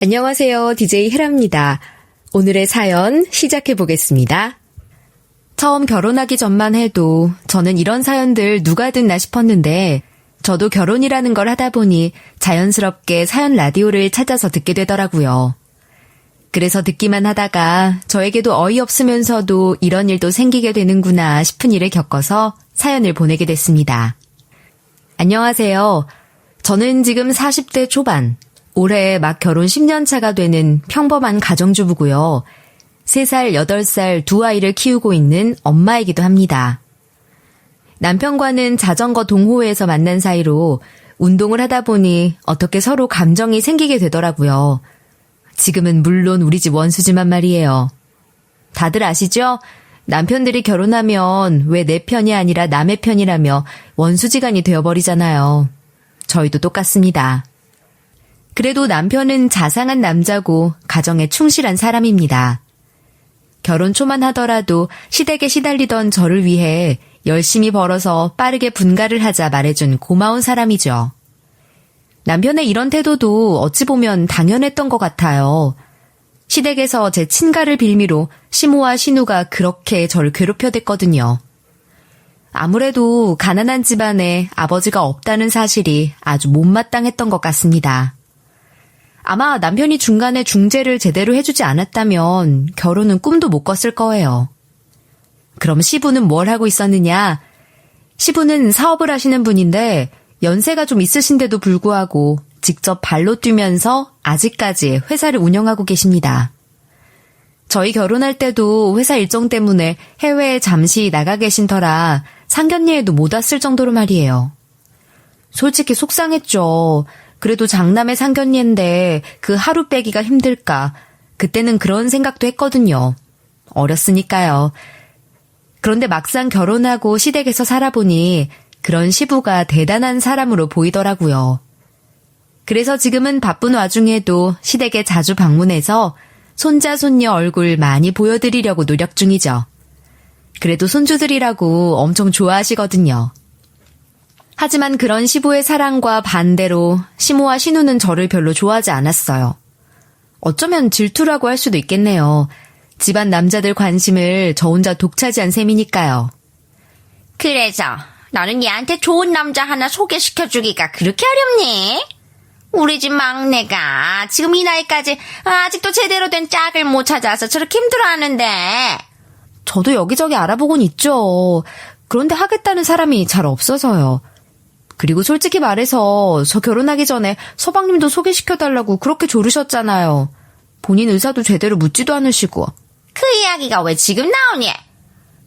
안녕하세요. DJ 헤라입니다. 오늘의 사연 시작해 보겠습니다. 처음 결혼하기 전만 해도 저는 이런 사연들 누가 듣나 싶었는데 저도 결혼이라는 걸 하다 보니 자연스럽게 사연 라디오를 찾아서 듣게 되더라고요. 그래서 듣기만 하다가 저에게도 어이없으면서도 이런 일도 생기게 되는구나 싶은 일을 겪어서 사연을 보내게 됐습니다. 안녕하세요. 저는 지금 40대 초반, 올해 막 결혼 10년 차가 되는 평범한 가정주부고요. 3살, 8살 두 아이를 키우고 있는 엄마이기도 합니다. 남편과는 자전거 동호회에서 만난 사이로 운동을 하다 보니 어떻게 서로 감정이 생기게 되더라고요. 지금은 물론 우리 집 원수지만 말이에요. 다들 아시죠? 남편들이 결혼하면 왜 내 편이 아니라 남의 편이라며 원수지간이 되어버리잖아요. 저희도 똑같습니다. 그래도 남편은 자상한 남자고 가정에 충실한 사람입니다. 결혼 초만 하더라도 시댁에 시달리던 저를 위해 열심히 벌어서 빠르게 분가를 하자 말해준 고마운 사람이죠. 남편의 이런 태도도 어찌 보면 당연했던 것 같아요. 시댁에서 제 친가를 빌미로 시모와 시누가 그렇게 저를 괴롭혀댔거든요. 아무래도 가난한 집안에 아버지가 없다는 사실이 아주 못마땅했던 것 같습니다. 아마 남편이 중간에 중재를 제대로 해주지 않았다면 결혼은 꿈도 못 꿨을 거예요. 그럼 시부는 뭘 하고 있었느냐? 시부는 사업을 하시는 분인데 연세가 좀 있으신데도 불구하고 직접 발로 뛰면서 아직까지 회사를 운영하고 계십니다. 저희 결혼할 때도 회사 일정 때문에 해외에 잠시 나가 계신 터라 상견례에도 못 왔을 정도로 말이에요. 솔직히 속상했죠. 그래도 장남의 상견례인데 그 하루 빼기가 힘들까. 그때는 그런 생각도 했거든요. 어렸으니까요. 그런데 막상 결혼하고 시댁에서 살아보니 그런 시부가 대단한 사람으로 보이더라고요. 그래서 지금은 바쁜 와중에도 시댁에 자주 방문해서 손자, 손녀 얼굴 많이 보여드리려고 노력 중이죠. 그래도 손주들이라고 엄청 좋아하시거든요. 하지만 그런 시부의 사랑과 반대로 시모와 시누는 저를 별로 좋아하지 않았어요. 어쩌면 질투라고 할 수도 있겠네요. 집안 남자들 관심을 저 혼자 독차지한 셈이니까요. 그래서 너는 얘한테 좋은 남자 하나 소개시켜주기가 그렇게 어렵니? 우리 집 막내가 지금 이 나이까지 아직도 제대로 된 짝을 못 찾아서 저렇게 힘들어하는데. 저도 여기저기 알아보곤 있죠. 그런데 하겠다는 사람이 잘 없어서요. 그리고 솔직히 말해서 저 결혼하기 전에 서방님도 소개시켜달라고 그렇게 조르셨잖아요. 본인 의사도 제대로 묻지도 않으시고. 그 이야기가 왜 지금 나오니?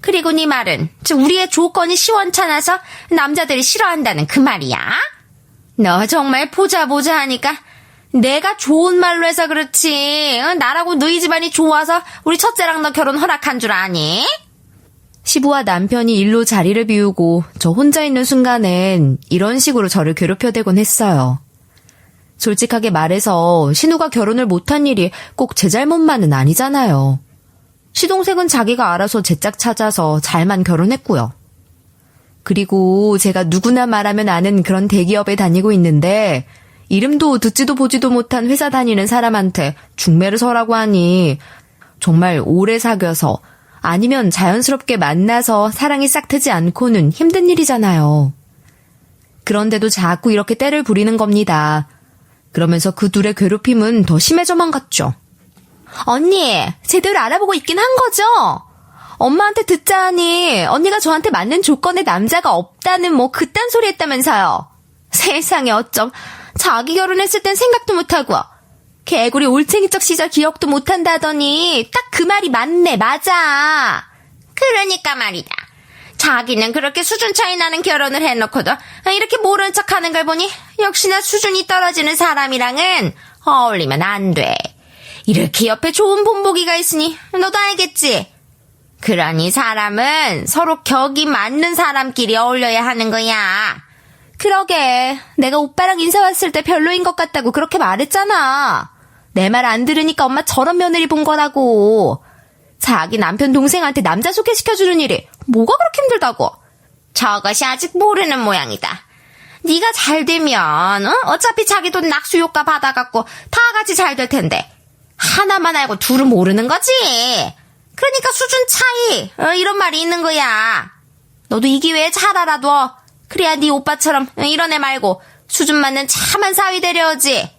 그리고 네 말은 즉 우리의 조건이 시원찮아서 남자들이 싫어한다는 그 말이야? 너 정말 보자 하니까 내가 좋은 말로 해서 그렇지. 나라고 너희 집안이 좋아서 우리 첫째랑 너 결혼 허락한 줄 아니? 시부와 남편이 일로 자리를 비우고 저 혼자 있는 순간엔 이런 식으로 저를 괴롭혀대곤 했어요. 솔직하게 말해서 신우가 결혼을 못한 일이 꼭 제 잘못만은 아니잖아요. 시동생은 자기가 알아서 제 짝 찾아서 잘만 결혼했고요. 그리고 제가 누구나 말하면 아는 그런 대기업에 다니고 있는데 이름도 듣지도 보지도 못한 회사 다니는 사람한테 중매를 서라고 하니 정말 오래 사귀어서 아니면 자연스럽게 만나서 사랑이 싹 트지 않고는 힘든 일이잖아요. 그런데도 자꾸 이렇게 때를 부리는 겁니다. 그러면서 그 둘의 괴롭힘은 더 심해져만 갔죠. 언니, 제대로 알아보고 있긴 한 거죠? 엄마한테 듣자하니 언니가 저한테 맞는 조건의 남자가 없다는 뭐 그딴 소리 했다면서요. 세상에 어쩜 자기 결혼했을 땐 생각도 못하고 개구리 올챙이적 시절 기억도 못한다더니 딱 그 말이 맞네. 맞아. 그러니까 말이다. 자기는 그렇게 수준 차이 나는 결혼을 해놓고도 이렇게 모른 척하는 걸 보니 역시나 수준이 떨어지는 사람이랑은 어울리면 안 돼. 이렇게 옆에 좋은 본보기가 있으니 너도 알겠지? 그러니 사람은 서로 격이 맞는 사람끼리 어울려야 하는 거야. 그러게, 내가 오빠랑 인사 왔을 때 별로인 것 같다고 그렇게 말했잖아. 내 말 안 들으니까 엄마 저런 며느리 본 거라고. 자기 남편 동생한테 남자 소개시켜주는 일이 뭐가 그렇게 힘들다고. 저것이 아직 모르는 모양이다. 네가 잘 되면 어차피 자기 돈 낙수효과 받아갖고 다 같이 잘 될 텐데 하나만 알고 둘은 모르는 거지. 그러니까 수준 차이 이런 말이 있는 거야. 너도 이 기회에 잘 알아둬. 그래야 네 오빠처럼 이런 애 말고 수준 맞는 참한 사위 데려오지.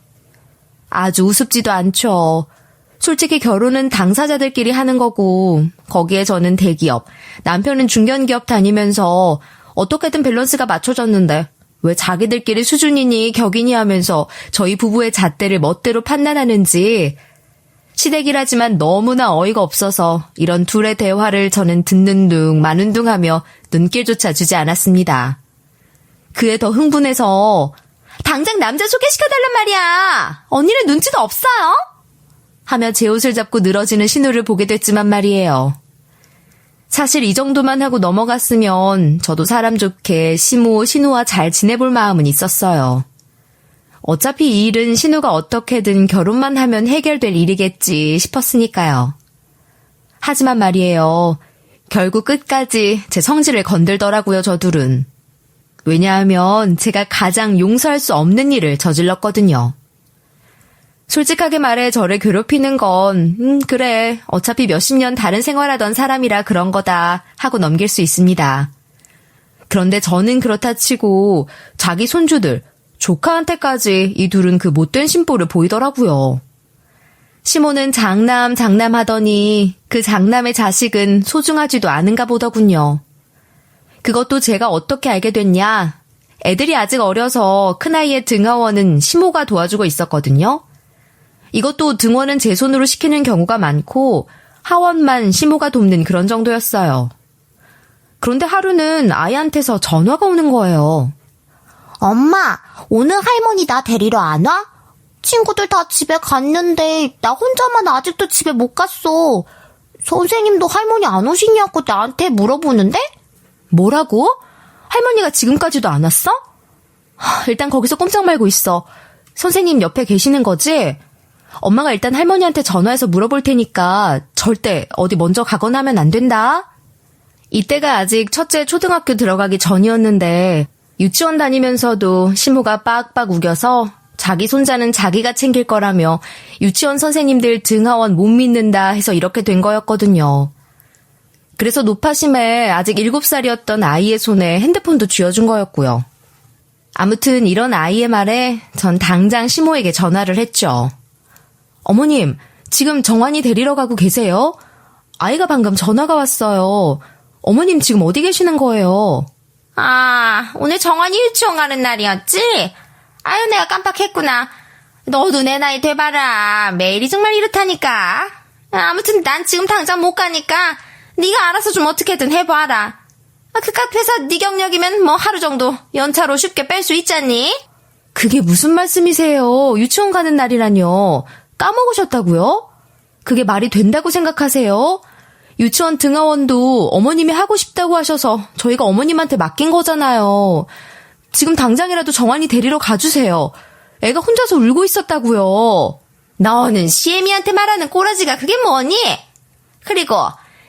아주 우습지도 않죠. 솔직히 결혼은 당사자들끼리 하는 거고 거기에 저는 대기업, 남편은 중견기업 다니면서 어떻게든 밸런스가 맞춰졌는데 왜 자기들끼리 수준이니 격이니 하면서 저희 부부의 잣대를 멋대로 판단하는지 시댁이라지만 너무나 어이가 없어서 이런 둘의 대화를 저는 듣는 둥 마는 둥 하며 눈길조차 주지 않았습니다. 그에 더 흥분해서 당장 남자 소개시켜달란 말이야. 언니는 눈치도 없어요? 하며 제 옷을 잡고 늘어지는 신우를 보게 됐지만 말이에요. 사실 이 정도만 하고 넘어갔으면 저도 사람 좋게 신우와 잘 지내볼 마음은 있었어요. 어차피 이 일은 신우가 어떻게든 결혼만 하면 해결될 일이겠지 싶었으니까요. 하지만 말이에요. 결국 끝까지 제 성질을 건들더라고요, 저 둘은. 왜냐하면 제가 가장 용서할 수 없는 일을 저질렀거든요. 솔직하게 말해 저를 괴롭히는 건 그래 어차피 몇십 년 다른 생활하던 사람이라 그런 거다 하고 넘길 수 있습니다. 그런데 저는 그렇다 치고 자기 손주들, 조카한테까지 이 둘은 그 못된 심보를 보이더라고요. 시모는 장남하더니 그 장남의 자식은 소중하지도 않은가 보더군요. 그것도 제가 어떻게 알게 됐냐? 애들이 아직 어려서 큰아이의 등하원은 시모가 도와주고 있었거든요. 이것도 등원은 제 손으로 시키는 경우가 많고 하원만 시모가 돕는 그런 정도였어요. 그런데 하루는 아이한테서 전화가 오는 거예요. 엄마, 오늘 할머니 나 데리러 안 와? 친구들 다 집에 갔는데 나 혼자만 아직도 집에 못 갔어. 선생님도 할머니 안 오시냐고 나한테 물어보는데? 뭐라고? 할머니가 지금까지도 안 왔어? 일단 거기서 꼼짝 말고 있어. 선생님 옆에 계시는 거지? 엄마가 일단 할머니한테 전화해서 물어볼 테니까 절대 어디 먼저 가거나 하면 안 된다. 이때가 아직 첫째 초등학교 들어가기 전이었는데 유치원 다니면서도 시모가 빡빡 우겨서 자기 손자는 자기가 챙길 거라며 유치원 선생님들 등하원 못 믿는다 해서 이렇게 된 거였거든요. 그래서 노파심에 아직 7살이었던 아이의 손에 핸드폰도 쥐어준 거였고요. 아무튼 이런 아이의 말에 전 당장 시모에게 전화를 했죠. 어머님, 지금 정환이 데리러 가고 계세요? 아이가 방금 전화가 왔어요. 어머님 지금 어디 계시는 거예요? 아, 오늘 정환이 유치원 가는 날이었지? 아유, 내가 깜빡했구나. 너도 내 나이 돼봐라. 매일이 정말 이렇다니까. 아무튼 난 지금 당장 못 가니까 네가 알아서 좀 어떻게든 해봐라. 그깟 회사 네 경력이면 뭐 하루 정도 연차로 쉽게 뺄 수 있잖니? 그게 무슨 말씀이세요? 유치원 가는 날이라뇨. 까먹으셨다고요? 그게 말이 된다고 생각하세요? 유치원 등하원도 어머님이 하고 싶다고 하셔서 저희가 어머님한테 맡긴 거잖아요. 지금 당장이라도 정환이 데리러 가주세요. 애가 혼자서 울고 있었다고요. 너는 시애미한테 말하는 꼬라지가 그게 뭐니? 그리고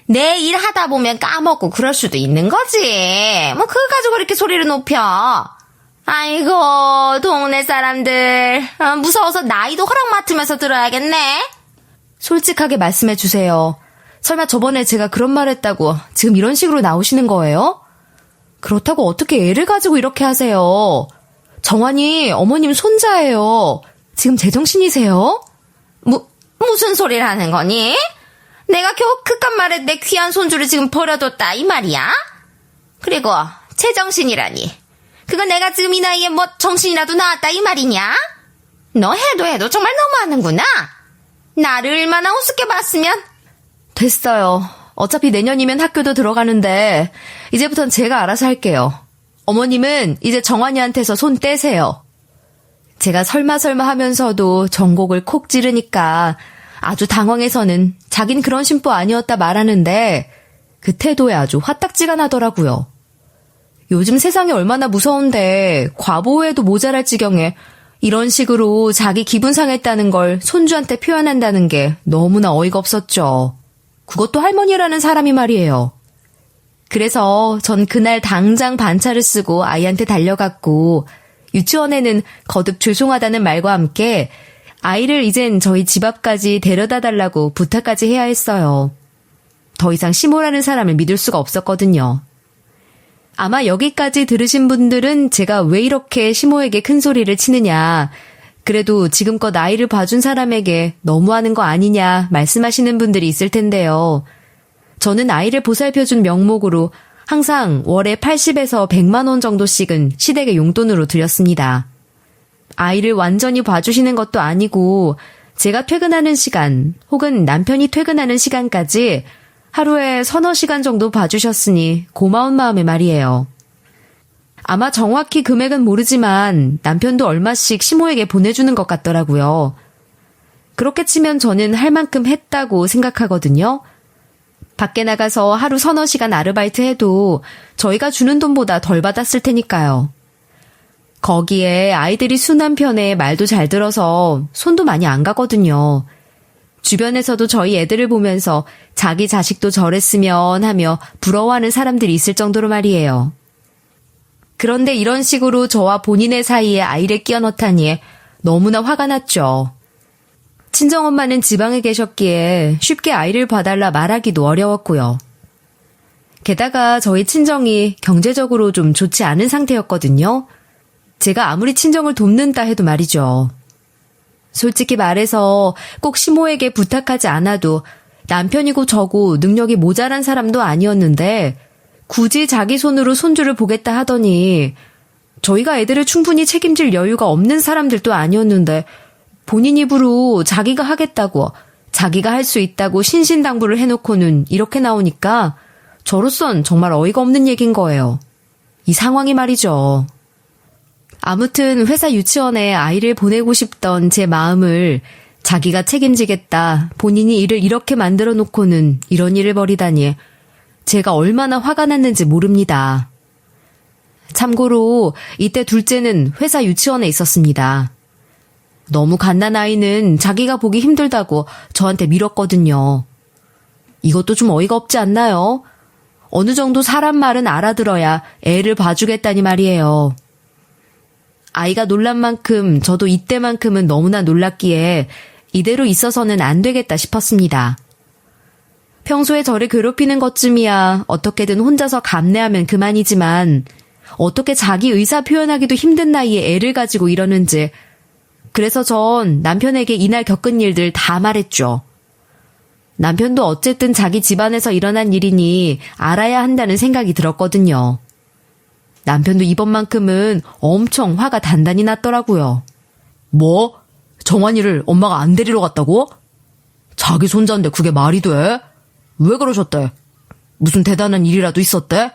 내 일 하다 보면 까먹고 그럴 수도 있는 거지. 뭐 그거 가지고 이렇게 소리를 높여. 아이고, 동네 사람들 무서워서 나이도 허락 맡으면서 들어야겠네. 솔직하게 말씀해 주세요. 설마 저번에 제가 그런 말 했다고 지금 이런 식으로 나오시는 거예요? 그렇다고 어떻게 애를 가지고 이렇게 하세요? 정환이 어머님 손자예요. 지금 제정신이세요? 무슨 소리를 하는 거니? 내가 겨우 그깟 말에 내 귀한 손주를 지금 버려뒀다 이 말이야? 그리고 제정신이라니. 그건 내가 지금 이 나이에 뭐 정신이라도 나왔다 이 말이냐? 너 해도 정말 너무하는구나. 나를 얼마나 우습게 봤으면. 됐어요. 어차피 내년이면 학교도 들어가는데 이제부턴 제가 알아서 할게요. 어머님은 이제 정환이한테서 손 떼세요. 제가 설마 하면서도 전곡을 콕 찌르니까 아주 당황해서는 자긴 그런 심보 아니었다 말하는데 그 태도에 아주 화딱지가 나더라고요. 요즘 세상이 얼마나 무서운데 과보호에도 모자랄 지경에 이런 식으로 자기 기분 상했다는 걸 손주한테 표현한다는 게 너무나 어이가 없었죠. 그것도 할머니라는 사람이 말이에요. 그래서 전 그날 당장 반차를 쓰고 아이한테 달려갔고 유치원에는 거듭 죄송하다는 말과 함께 아이를 이젠 저희 집 앞까지 데려다 달라고 부탁까지 해야 했어요. 더 이상 시모라는 사람을 믿을 수가 없었거든요. 아마 여기까지 들으신 분들은 제가 왜 이렇게 시모에게 큰 소리를 치느냐, 그래도 지금껏 아이를 봐준 사람에게 너무하는 거 아니냐 말씀하시는 분들이 있을 텐데요. 저는 아이를 보살펴준 명목으로 항상 월에 80에서 100만 원 정도씩은 시댁의 용돈으로 드렸습니다. 아이를 완전히 봐주시는 것도 아니고 제가 퇴근하는 시간 혹은 남편이 퇴근하는 시간까지 하루에 서너 시간 정도 봐주셨으니 고마운 마음에 말이에요. 아마 정확히 금액은 모르지만 남편도 얼마씩 시모에게 보내주는 것 같더라고요. 그렇게 치면 저는 할 만큼 했다고 생각하거든요. 밖에 나가서 하루 서너 시간 아르바이트 해도 저희가 주는 돈보다 덜 받았을 테니까요. 거기에 아이들이 순한 편에 말도 잘 들어서 손도 많이 안 가거든요. 주변에서도 저희 애들을 보면서 자기 자식도 저랬으면 하며 부러워하는 사람들이 있을 정도로 말이에요. 그런데 이런 식으로 저와 본인의 사이에 아이를 끼워 넣다니 너무나 화가 났죠. 친정엄마는 지방에 계셨기에 쉽게 아이를 봐달라 말하기도 어려웠고요. 게다가 저희 친정이 경제적으로 좀 좋지 않은 상태였거든요. 제가 아무리 친정을 돕는다 해도 말이죠. 솔직히 말해서 꼭 시모에게 부탁하지 않아도 남편이고 저고 능력이 모자란 사람도 아니었는데 굳이 자기 손으로 손주를 보겠다 하더니 저희가 애들을 충분히 책임질 여유가 없는 사람들도 아니었는데 본인 입으로 자기가 하겠다고, 자기가 할 수 있다고 신신당부를 해놓고는 이렇게 나오니까 저로선 정말 어이가 없는 얘기인 거예요. 이 상황이 말이죠. 아무튼 회사 유치원에 아이를 보내고 싶던 제 마음을 자기가 책임지겠다, 본인이 일을 이렇게 만들어 놓고는 이런 일을 벌이다니 제가 얼마나 화가 났는지 모릅니다. 참고로 이때 둘째는 회사 유치원에 있었습니다. 너무 갓난 아이는 자기가 보기 힘들다고 저한테 밀었거든요. 이것도 좀 어이가 없지 않나요? 어느 정도 사람 말은 알아들어야 애를 봐주겠다니 말이에요. 아이가 놀란 만큼 저도 이때만큼은 너무나 놀랐기에 이대로 있어서는 안 되겠다 싶었습니다. 평소에 저를 괴롭히는 것쯤이야 어떻게든 혼자서 감내하면 그만이지만 어떻게 자기 의사 표현하기도 힘든 나이에 애를 가지고 이러는지, 그래서 전 남편에게 이날 겪은 일들 다 말했죠. 남편도 어쨌든 자기 집안에서 일어난 일이니 알아야 한다는 생각이 들었거든요. 남편도 이번만큼은 엄청 화가 단단히 났더라고요. 뭐? 정환이를 엄마가 안 데리러 갔다고? 자기 손자인데 그게 말이 돼? 왜 그러셨대? 무슨 대단한 일이라도 있었대?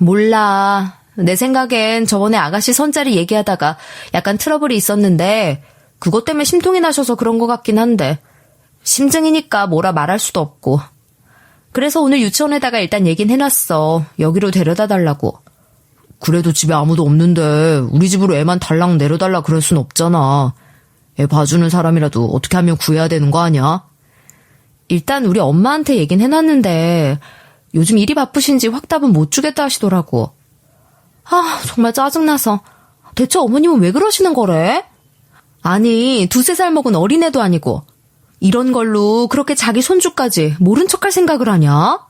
몰라. 내 생각엔 저번에 아가씨 선자리 얘기하다가 약간 트러블이 있었는데 그것 때문에 심통이 나셔서 그런 것 같긴 한데 심증이니까 뭐라 말할 수도 없고. 그래서 오늘 유치원에다가 일단 얘긴 해놨어. 여기로 데려다 달라고. 그래도 집에 아무도 없는데 우리 집으로 애만 달랑 내려달라 그럴 순 없잖아. 애 봐주는 사람이라도 어떻게 하면 구해야 되는 거 아니야? 일단 우리 엄마한테 얘긴 해놨는데 요즘 일이 바쁘신지 확답은 못 주겠다 하시더라고. 아, 정말 짜증나서. 대체 어머님은 왜 그러시는 거래? 아니, 2-3살 먹은 어린애도 아니고 이런 걸로 그렇게 자기 손주까지 모른 척할 생각을 하냐?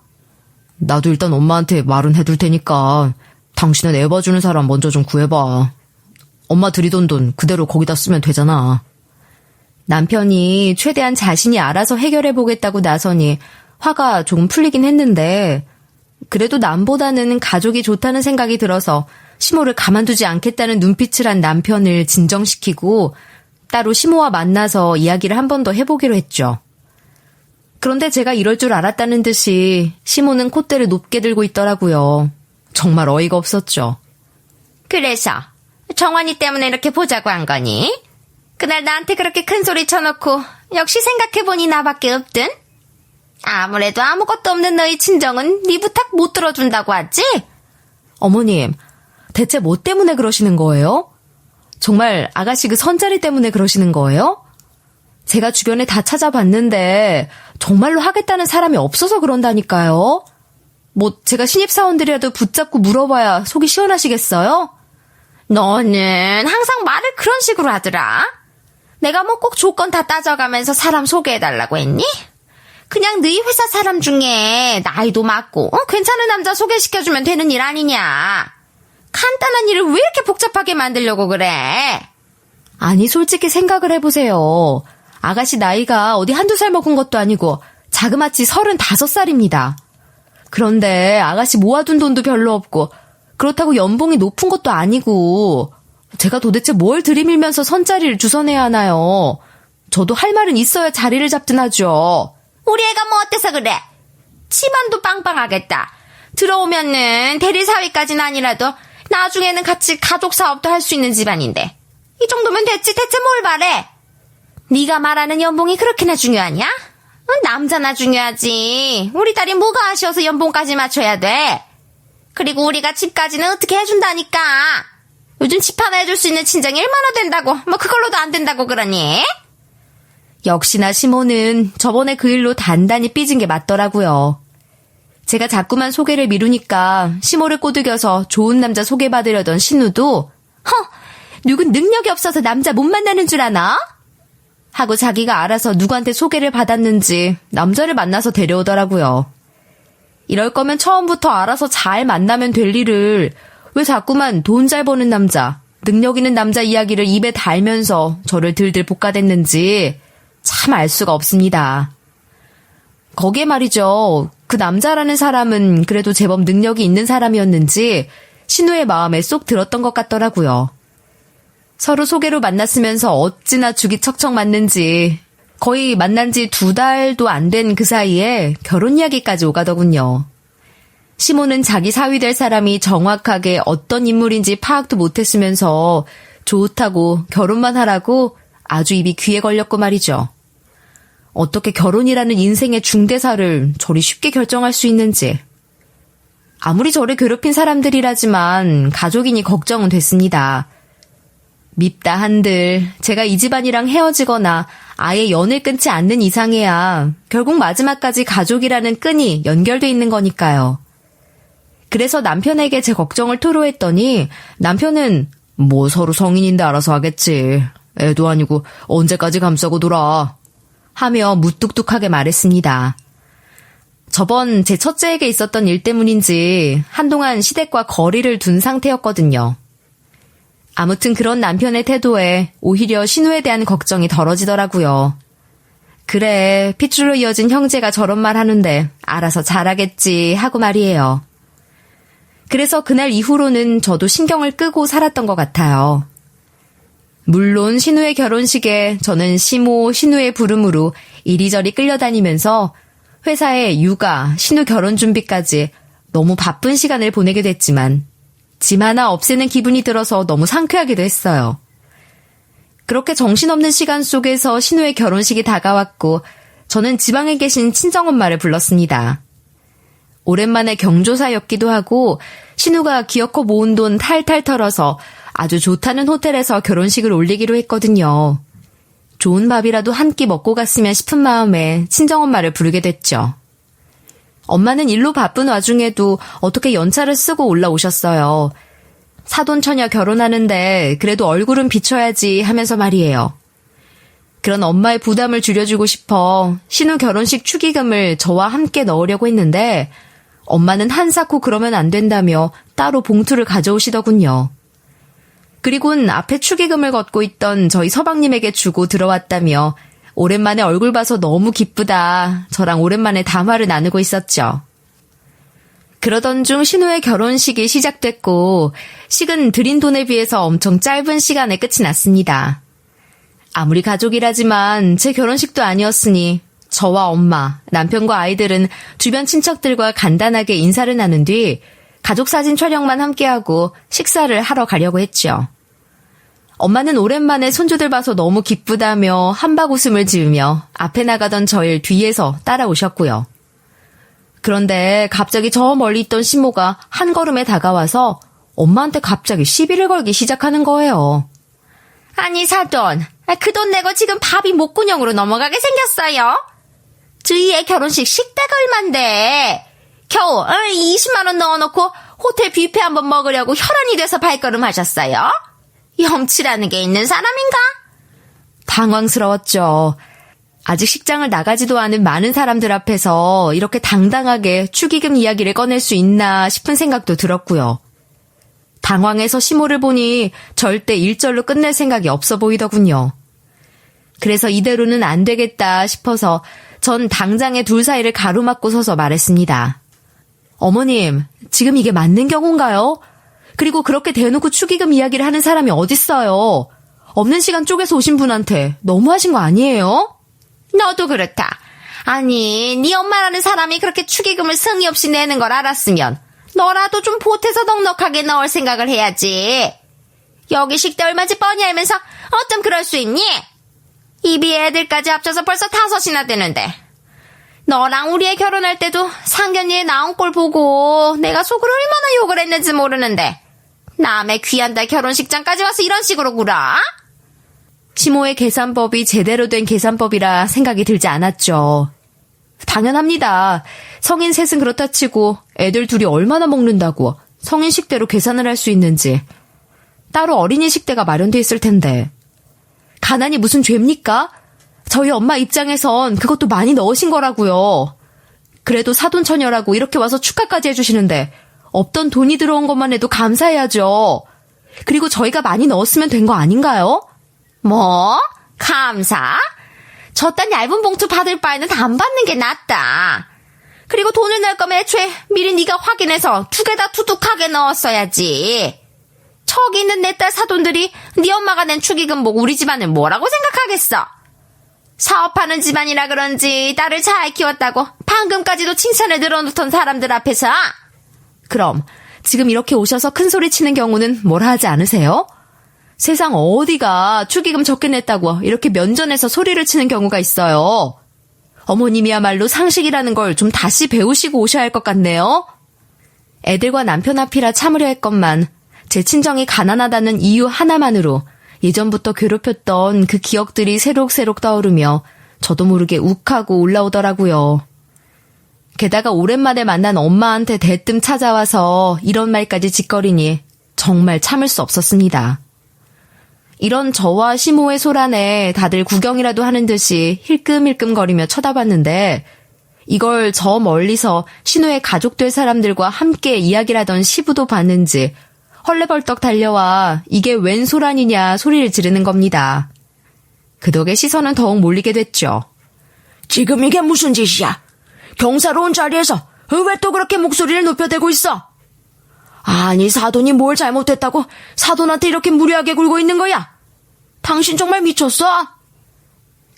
나도 일단 엄마한테 말은 해둘 테니까 당신은 애 봐주는 사람 먼저 좀 구해봐. 엄마 들이던 돈 그대로 거기다 쓰면 되잖아. 남편이 최대한 자신이 알아서 해결해보겠다고 나서니 화가 조금 풀리긴 했는데 그래도 남보다는 가족이 좋다는 생각이 들어서 시모를 가만두지 않겠다는 눈빛을 한 남편을 진정시키고 따로 시모와 만나서 이야기를 한 번 더 해보기로 했죠. 그런데 제가 이럴 줄 알았다는 듯이 시모는 콧대를 높게 들고 있더라고요. 정말 어이가 없었죠. 그래서 정환이 때문에 이렇게 보자고 한 거니? 그날 나한테 그렇게 큰 소리 쳐놓고 역시 생각해보니 나밖에 없든? 아무래도 아무것도 없는 너희 친정은 네 부탁 못 들어준다고 하지? 어머님, 대체 뭐 때문에 그러시는 거예요? 정말 아가씨 그 선자리 때문에 그러시는 거예요? 제가 주변에 다 찾아봤는데 정말로 하겠다는 사람이 없어서 그런다니까요. 뭐 제가 신입사원들이라도 붙잡고 물어봐야 속이 시원하시겠어요? 너는 항상 말을 그런 식으로 하더라. 내가 뭐 꼭 조건 다 따져가면서 사람 소개해달라고 했니? 그냥 너희 회사 사람 중에 나이도 맞고 괜찮은 남자 소개시켜주면 되는 일 아니냐. 간단한 일을 왜 이렇게 복잡하게 만들려고 그래? 아니, 솔직히 생각을 해보세요. 아가씨 나이가 어디 한두 살 먹은 것도 아니고 자그마치 35살입니다. 그런데 아가씨 모아둔 돈도 별로 없고 그렇다고 연봉이 높은 것도 아니고 제가 도대체 뭘 들이밀면서 선자리를 주선해야 하나요? 저도 할 말은 있어야 자리를 잡든 하죠. 우리 애가 뭐 어때서 그래? 치만도 빵빵하겠다. 들어오면은 대리 사위까지는 아니라도 나중에는 같이 가족 사업도 할 수 있는 집안인데 이 정도면 됐지. 대체 뭘 바래? 네가 말하는 연봉이 그렇게나 중요하냐? 남자나 중요하지. 우리 딸이 뭐가 아쉬워서 연봉까지 맞춰야 돼. 그리고 우리가 집까지는 어떻게 해준다니까. 요즘 집 하나 해줄 수 있는 친정이 얼마나 된다고. 뭐 그걸로도 안 된다고 그러니? 역시나 시모는 저번에 그 일로 단단히 삐진 게 맞더라고요. 제가 자꾸만 소개를 미루니까 시모를 꼬드겨서 좋은 남자 소개받으려던 신우도 누군 능력이 없어서 남자 못 만나는 줄 아나? 하고 자기가 알아서 누구한테 소개를 받았는지 남자를 만나서 데려오더라고요. 이럴 거면 처음부터 알아서 잘 만나면 될 일을 왜 자꾸만 돈 잘 버는 남자, 능력 있는 남자 이야기를 입에 달면서 저를 들들 볶아댔는지 참 알 수가 없습니다. 거기에 말이죠. 그 남자라는 사람은 그래도 제법 능력이 있는 사람이었는지 신우의 마음에 쏙 들었던 것 같더라고요. 서로 소개로 만났으면서 어찌나 죽이 척척 맞는지 거의 만난 지 2달도 안 된 그 사이에 결혼 이야기까지 오가더군요. 시모는 자기 사위 될 사람이 정확하게 어떤 인물인지 파악도 못했으면서 좋다고 결혼만 하라고 아주 입이 귀에 걸렸고 말이죠. 어떻게 결혼이라는 인생의 중대사를 저리 쉽게 결정할 수 있는지. 아무리 저를 괴롭힌 사람들이라지만 가족이니 걱정은 됐습니다. 밉다 한들 제가 이 집안이랑 헤어지거나 아예 연을 끊지 않는 이상해야 결국 마지막까지 가족이라는 끈이 연결돼 있는 거니까요. 그래서 남편에게 제 걱정을 토로했더니 남편은 뭐 서로 성인인데 알아서 하겠지. 애도 아니고 언제까지 감싸고 놀아. 하며 무뚝뚝하게 말했습니다. 저번 제 첫째에게 있었던 일 때문인지 한동안 시댁과 거리를 둔 상태였거든요. 아무튼 그런 남편의 태도에 오히려 신우에 대한 걱정이 덜어지더라고요. 그래, 핏줄로 이어진 형제가 저런 말 하는데 알아서 잘하겠지 하고 말이에요. 그래서 그날 이후로는 저도 신경을 끄고 살았던 것 같아요. 물론 신우의 결혼식에 저는 시모, 신우의 부름으로 이리저리 끌려다니면서 회사에 육아, 신우 결혼 준비까지 너무 바쁜 시간을 보내게 됐지만 짐 하나 없애는 기분이 들어서 너무 상쾌하기도 했어요. 그렇게 정신없는 시간 속에서 신우의 결혼식이 다가왔고 저는 지방에 계신 친정엄마를 불렀습니다. 오랜만에 경조사였기도 하고 신우가 기어코 모은 돈 탈탈 털어서 아주 좋다는 호텔에서 결혼식을 올리기로 했거든요. 좋은 밥이라도 한 끼 먹고 갔으면 싶은 마음에 친정엄마를 부르게 됐죠. 엄마는 일로 바쁜 와중에도 어떻게 연차를 쓰고 올라오셨어요. 사돈처녀 결혼하는데 그래도 얼굴은 비춰야지 하면서 말이에요. 그런 엄마의 부담을 줄여주고 싶어 신우 결혼식 축의금을 저와 함께 넣으려고 했는데 엄마는 한사코 그러면 안 된다며 따로 봉투를 가져오시더군요. 그리곤 앞에 축의금을 걷고 있던 저희 서방님에게 주고 들어왔다며 오랜만에 얼굴 봐서 너무 기쁘다. 저랑 오랜만에 담화를 나누고 있었죠. 그러던 중 신우의 결혼식이 시작됐고 식은 들인 돈에 비해서 엄청 짧은 시간에 끝이 났습니다. 아무리 가족이라지만 제 결혼식도 아니었으니 저와 엄마, 남편과 아이들은 주변 친척들과 간단하게 인사를 나눈 뒤 가족 사진 촬영만 함께하고 식사를 하러 가려고 했죠. 엄마는 오랜만에 손주들 봐서 너무 기쁘다며 한박 웃음을 지으며 앞에 나가던 저를 뒤에서 따라오셨고요. 그런데 갑자기 저 멀리 있던 시모가 한 걸음에 다가와서 엄마한테 갑자기 시비를 걸기 시작하는 거예요. 아니 사돈, 그 돈 내고 지금 밥이 목구녕으로 넘어가게 생겼어요. 저희 애 결혼식 식대가 얼만데 겨우 20만 원 넣어놓고 호텔 뷔페 한번 먹으려고 혈안이 돼서 발걸음 하셨어요? 염치라는 게 있는 사람인가? 당황스러웠죠. 아직 식장을 나가지도 않은 많은 사람들 앞에서 이렇게 당당하게 축의금 이야기를 꺼낼 수 있나 싶은 생각도 들었고요. 당황해서 시모를 보니 절대 일절로 끝낼 생각이 없어 보이더군요. 그래서 이대로는 안 되겠다 싶어서 전 당장에 둘 사이를 가로막고 서서 말했습니다. 어머님, 지금 이게 맞는 경우인가요? 그리고 그렇게 대놓고 축의금 이야기를 하는 사람이 어딨어요? 없는 시간 쪼개서 오신 분한테 너무하신 거 아니에요? 너도 그렇다. 아니, 네 엄마라는 사람이 그렇게 축의금을 성의 없이 내는 걸 알았으면 너라도 좀 보태서 넉넉하게 넣을 생각을 해야지. 여기 식대 얼마인지 뻔히 알면서 어쩜 그럴 수 있니? 입이 애들까지 합쳐서 벌써 5이나 되는데. 너랑 우리 애 결혼할 때도 상견례에 나온 꼴 보고 내가 속으로 얼마나 욕을 했는지 모르는데 남의 귀한 달 결혼식장까지 와서 이런 식으로 굴어? 시모의 계산법이 제대로 된 계산법이라 생각이 들지 않았죠. 당연합니다. 성인 셋은 그렇다 치고 애들 둘이 얼마나 먹는다고 성인 식대로 계산을 할 수 있는지. 따로 어린이 식대가 마련돼 있을 텐데. 가난이 무슨 죄입니까? 저희 엄마 입장에선 그것도 많이 넣으신 거라고요. 그래도 사돈처녀라고 이렇게 와서 축하까지 해주시는데 없던 돈이 들어온 것만 해도 감사해야죠. 그리고 저희가 많이 넣었으면 된 거 아닌가요? 뭐? 감사? 저딴 얇은 봉투 받을 바에는 안 받는 게 낫다. 그리고 돈을 낼 거면 애초에 미리 네가 확인해서 2개 다 두둑하게 넣었어야지. 저기 있는 내 딸 사돈들이 네 엄마가 낸 축의금 보고 우리 집안을 뭐라고 생각하겠어? 사업하는 집안이라 그런지 딸을 잘 키웠다고 방금까지도 칭찬을 늘어놓던 사람들 앞에서. 그럼 지금 이렇게 오셔서 큰 소리 치는 경우는 뭐라 하지 않으세요? 세상 어디가 축의금 적게 냈다고 이렇게 면전에서 소리를 치는 경우가 있어요. 어머님이야말로 상식이라는 걸 좀 다시 배우시고 오셔야 할 것 같네요. 애들과 남편 앞이라 참으려 했건만 제 친정이 가난하다는 이유 하나만으로 예전부터 괴롭혔던 그 기억들이 새록새록 떠오르며 저도 모르게 욱하고 올라오더라고요. 게다가 오랜만에 만난 엄마한테 대뜸 찾아와서 이런 말까지 짓거리니 정말 참을 수 없었습니다. 이런 저와 시모의 소란에 다들 구경이라도 하는 듯이 힐끔힐끔거리며 쳐다봤는데 이걸 저 멀리서 신우의 가족 될 사람들과 함께 이야기를 하던 시부도 봤는지 헐레벌떡 달려와 이게 웬 소란이냐 소리를 지르는 겁니다. 그 덕에 시선은 더욱 몰리게 됐죠. 지금 이게 무슨 짓이야? 경사로운 자리에서 왜 또 그렇게 목소리를 높여대고 있어? 아니 사돈이 뭘 잘못했다고 사돈한테 이렇게 무리하게 굴고 있는 거야? 당신 정말 미쳤어?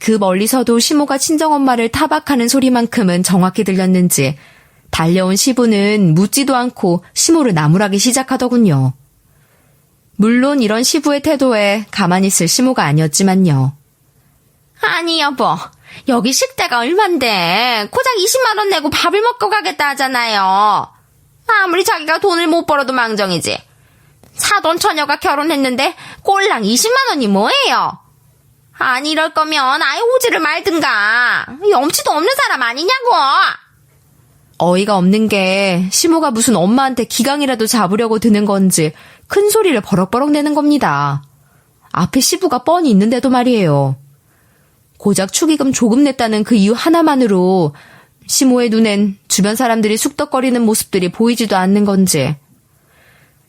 그 멀리서도 시모가 친정엄마를 타박하는 소리만큼은 정확히 들렸는지 달려온 시부는 묻지도 않고 시모를 나무라기 시작하더군요. 물론 이런 시부의 태도에 가만히 있을 시모가 아니었지만요. 아니 여보, 여기 식대가 얼만데 고작 20만 원 내고 밥을 먹고 가겠다 하잖아요. 아무리 자기가 돈을 못 벌어도 망정이지. 사돈 처녀가 결혼했는데 꼴랑 20만 원이 뭐예요? 아니 이럴 거면 아예 오지를 말든가. 염치도 없는 사람 아니냐고. 어이가 없는 게 시모가 무슨 엄마한테 기강이라도 잡으려고 드는 건지 큰 소리를 버럭버럭 내는 겁니다. 앞에 시부가 뻔히 있는데도 말이에요. 고작 축의금 조금 냈다는 그 이유 하나만으로 시모의 눈엔 주변 사람들이 쑥덕거리는 모습들이 보이지도 않는 건지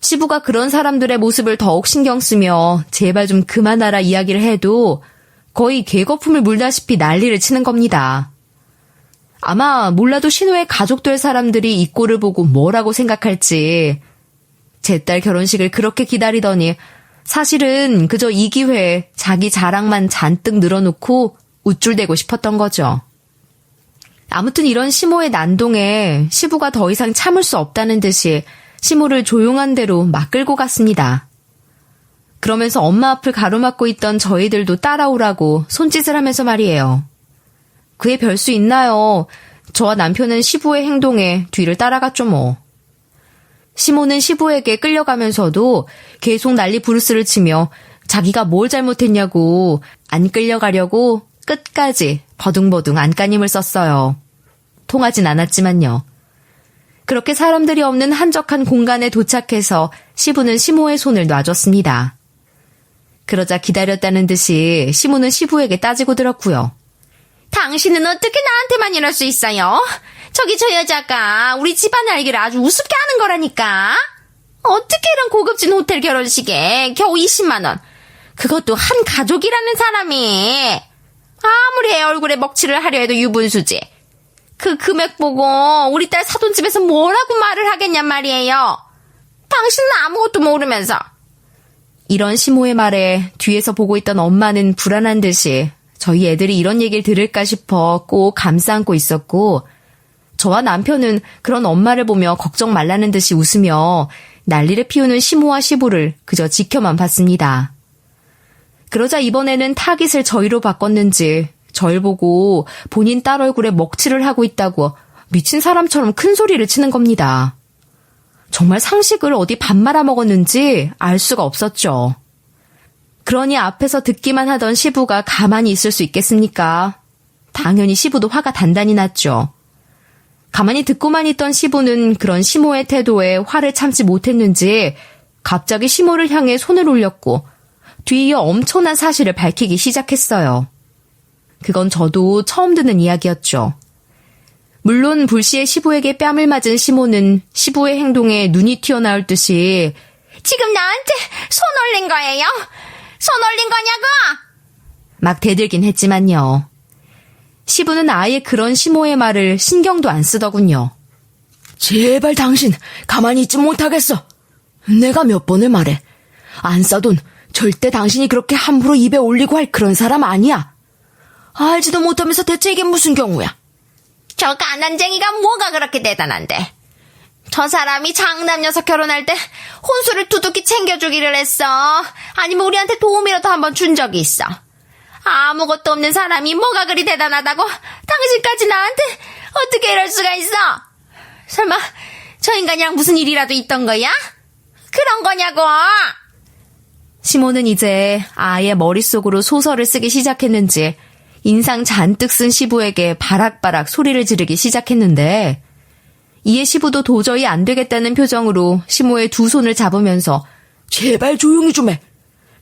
시부가 그런 사람들의 모습을 더욱 신경 쓰며 제발 좀 그만하라 이야기를 해도 거의 개거품을 물다시피 난리를 치는 겁니다. 아마 몰라도 신우의 가족 될 사람들이 이 꼴을 보고 뭐라고 생각할지 제 딸 결혼식을 그렇게 기다리더니 사실은 그저 이 기회에 자기 자랑만 잔뜩 늘어놓고 우쭐대고 싶었던 거죠. 아무튼 이런 시모의 난동에 시부가 더 이상 참을 수 없다는 듯이 시모를 조용한 대로 막 끌고 갔습니다. 그러면서 엄마 앞을 가로막고 있던 저희들도 따라오라고 손짓을 하면서 말이에요. 그에 별 수 있나요? 저와 남편은 시부의 행동에 뒤를 따라갔죠 뭐. 시모는 시부에게 끌려가면서도 계속 난리 부르스를 치며 자기가 뭘 잘못했냐고 안 끌려가려고 끝까지 버둥버둥 안간힘을 썼어요. 통하진 않았지만요. 그렇게 사람들이 없는 한적한 공간에 도착해서 시부는 시모의 손을 놔줬습니다. 그러자 기다렸다는 듯이 시모는 시부에게 따지고 들었고요. 당신은 어떻게 나한테만 이럴 수 있어요? 저기 저 여자가 우리 집안 알기를 아주 우습게 하는 거라니까. 어떻게 이런 고급진 호텔 결혼식에 겨우 20만 원. 그것도 한 가족이라는 사람이. 아무리 애 얼굴에 먹칠을 하려 해도 유분수지. 그 금액 보고 우리 딸 사돈집에서 뭐라고 말을 하겠냔 말이에요. 당신은 아무것도 모르면서. 이런 시모의 말에 뒤에서 보고 있던 엄마는 불안한 듯이 저희 애들이 이런 얘기를 들을까 싶어 꼭 감싸 안고 있었고, 저와 남편은 그런 엄마를 보며 걱정 말라는 듯이 웃으며 난리를 피우는 시모와 시부를 그저 지켜만 봤습니다. 그러자 이번에는 타깃을 저희로 바꿨는지 절 보고 본인 딸 얼굴에 먹칠을 하고 있다고 미친 사람처럼 큰 소리를 치는 겁니다. 정말 상식을 어디 밥 말아 먹었는지 알 수가 없었죠. 그러니 앞에서 듣기만 하던 시부가 가만히 있을 수 있겠습니까? 당연히 시부도 화가 단단히 났죠. 가만히 듣고만 있던 시부는 그런 시모의 태도에 화를 참지 못했는지 갑자기 시모를 향해 손을 올렸고 뒤이어 엄청난 사실을 밝히기 시작했어요. 그건 저도 처음 듣는 이야기였죠. 물론 불시에 시부에게 뺨을 맞은 시모는 시부의 행동에 눈이 튀어나올 듯이 지금 나한테 손 올린 거예요? 손 올린 거냐고? 막 대들긴 했지만요. 시부는 아예 그런 시모의 말을 신경도 안 쓰더군요. 제발 당신 가만히 있지 못하겠어. 내가 몇 번을 말해. 안 싸돈 절대 당신이 그렇게 함부로 입에 올리고 할 그런 사람 아니야. 알지도 못하면서 대체 이게 무슨 경우야? 저 가난쟁이가 뭐가 그렇게 대단한데. 저 사람이 장남 녀석 결혼할 때 혼수를 두둑히 챙겨주기를 했어. 아니면 우리한테 도움이라도 한번 준 적이 있어. 아무것도 없는 사람이 뭐가 그리 대단하다고 당신까지 나한테 어떻게 이럴 수가 있어? 설마 저 인간이랑 무슨 일이라도 있던 거야? 그런 거냐고. 시모는 이제 아예 머릿속으로 소설을 쓰기 시작했는지 인상 잔뜩 쓴 시부에게 바락바락 소리를 지르기 시작했는데, 이에 시부도 도저히 안 되겠다는 표정으로 시모의 두 손을 잡으면서 제발 조용히 좀 해.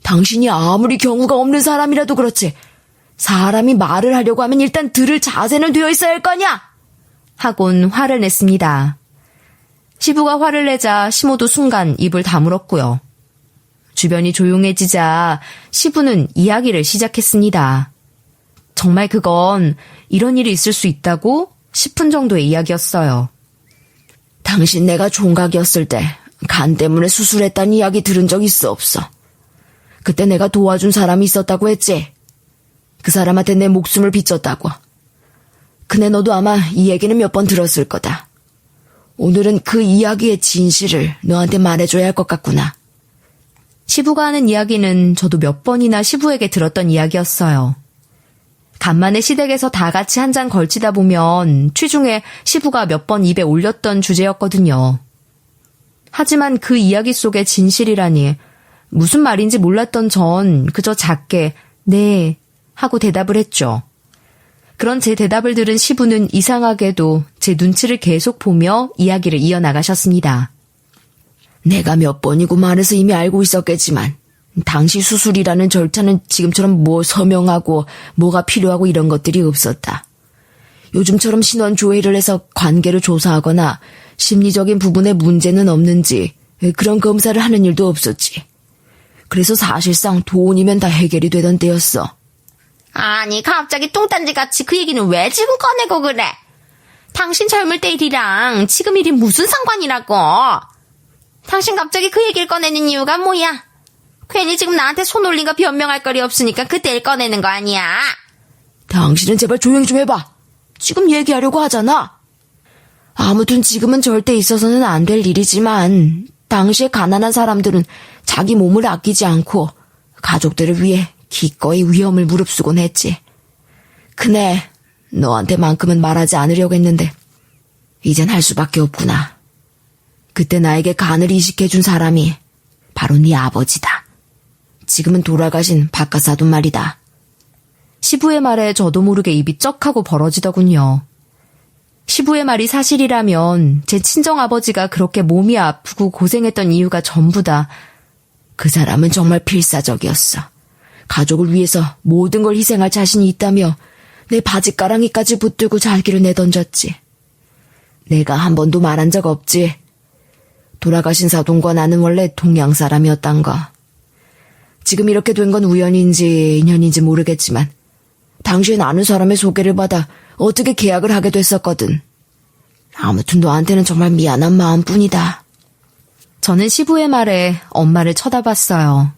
당신이 아무리 경우가 없는 사람이라도 그렇지. 사람이 말을 하려고 하면 일단 들을 자세는 되어 있어야 할 거냐? 하곤 화를 냈습니다. 시부가 화를 내자 시모도 순간 입을 다물었고요. 주변이 조용해지자 시부는 이야기를 시작했습니다. 정말 그건 이런 일이 있을 수 있다고 싶은 정도의 이야기였어요. 당신 내가 총각이었을 때 간 때문에 수술했다는 이야기 들은 적 있어 없어? 그때 내가 도와준 사람이 있었다고 했지? 그 사람한테 내 목숨을 비쳤다고. 근데 너도 아마 이 얘기는 몇 번 들었을 거다. 오늘은 그 이야기의 진실을 너한테 말해줘야 할 것 같구나. 시부가 하는 이야기는 저도 몇 번이나 시부에게 들었던 이야기였어요. 간만에 시댁에서 다 같이 한 잔 걸치다 보면 취중에 시부가 몇 번 입에 올렸던 주제였거든요. 하지만 그 이야기 속의 진실이라니 무슨 말인지 몰랐던 전 그저 작게 네 하고 대답을 했죠. 그런 제 대답을 들은 시부는 이상하게도 제 눈치를 계속 보며 이야기를 이어나가셨습니다. 내가 몇 번이고 말해서 이미 알고 있었겠지만 당시 수술이라는 절차는 지금처럼 뭐 서명하고 뭐가 필요하고 이런 것들이 없었다. 요즘처럼 신원 조회를 해서 관계를 조사하거나 심리적인 부분에 문제는 없는지 그런 검사를 하는 일도 없었지. 그래서 사실상 돈이면 다 해결이 되던 때였어. 아니 갑자기 뚱딴지같이 그 얘기는 왜 지금 꺼내고 그래? 당신 젊을 때 일이랑 지금 일이 무슨 상관이라고? 당신 갑자기 그 얘기를 꺼내는 이유가 뭐야? 괜히 지금 나한테 손 올린 거 변명할 거리 없으니까 그때 일 꺼내는 거 아니야? 당신은 제발 조용히 좀 해봐. 지금 얘기하려고 하잖아. 아무튼 지금은 절대 있어서는 안 될 일이지만 당시에 가난한 사람들은 자기 몸을 아끼지 않고 가족들을 위해 기꺼이 위험을 무릅쓰곤 했지. 그네 너한테만큼은 말하지 않으려고 했는데 이젠 할 수밖에 없구나. 그때 나에게 간을 이식해준 사람이 바로 네 아버지다. 지금은 돌아가신 박가사돈 말이다. 시부의 말에 저도 모르게 입이 쩍하고 벌어지더군요. 시부의 말이 사실이라면 제 친정아버지가 그렇게 몸이 아프고 고생했던 이유가 전부다. 그 사람은 정말 필사적이었어. 가족을 위해서 모든 걸 희생할 자신이 있다며 내 바지가랑이까지 붙들고 자기를 내던졌지. 내가 한 번도 말한 적 없지. 돌아가신 사돈과 나는 원래 동양 사람이었단 거. 지금 이렇게 된 건 우연인지 인연인지 모르겠지만 당시엔 아는 사람의 소개를 받아 어떻게 계약을 하게 됐었거든. 아무튼 너한테는 정말 미안한 마음뿐이다. 저는 시부의 말에 엄마를 쳐다봤어요.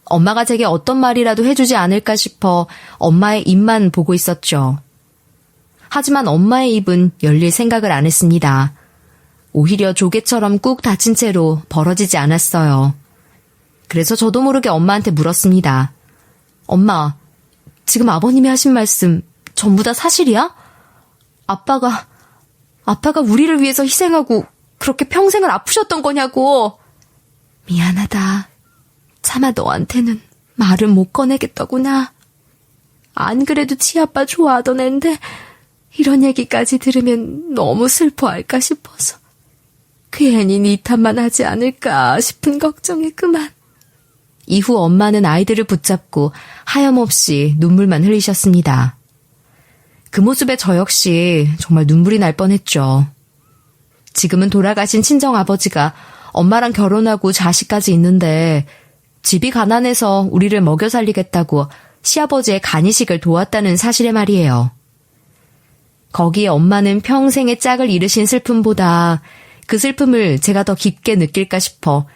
엄마가 제게 어떤 말이라도 해주지 않을까 싶어 엄마의 입만 보고 있었죠. 하지만 엄마의 입은 열릴 생각을 안 했습니다. 오히려 조개처럼 꾹 닫힌 채로 벌어지지 않았어요. 그래서 저도 모르게 엄마한테 물었습니다. 엄마, 지금 아버님이 하신 말씀 전부 다 사실이야? 아빠가 우리를 위해서 희생하고 그렇게 평생을 아프셨던 거냐고. 미안하다. 차마 너한테는 말을 못 꺼내겠더구나. 안 그래도 치아빠 좋아하던 앤데 이런 얘기까지 들으면 너무 슬퍼할까 싶어서 괜히 네 탓만 하지 않을까 싶은 걱정이 그만. 이후 엄마는 아이들을 붙잡고 하염없이 눈물만 흘리셨습니다. 그 모습에 저 역시 정말 눈물이 날 뻔했죠. 지금은 돌아가신 친정아버지가 엄마랑 결혼하고 자식까지 있는데 집이 가난해서 우리를 먹여 살리겠다고 시아버지의 간이식을 도왔다는 사실에 말이에요. 거기에 엄마는 평생의 짝을 잃으신 슬픔보다 그 슬픔을 제가 더 깊게 느낄까 싶어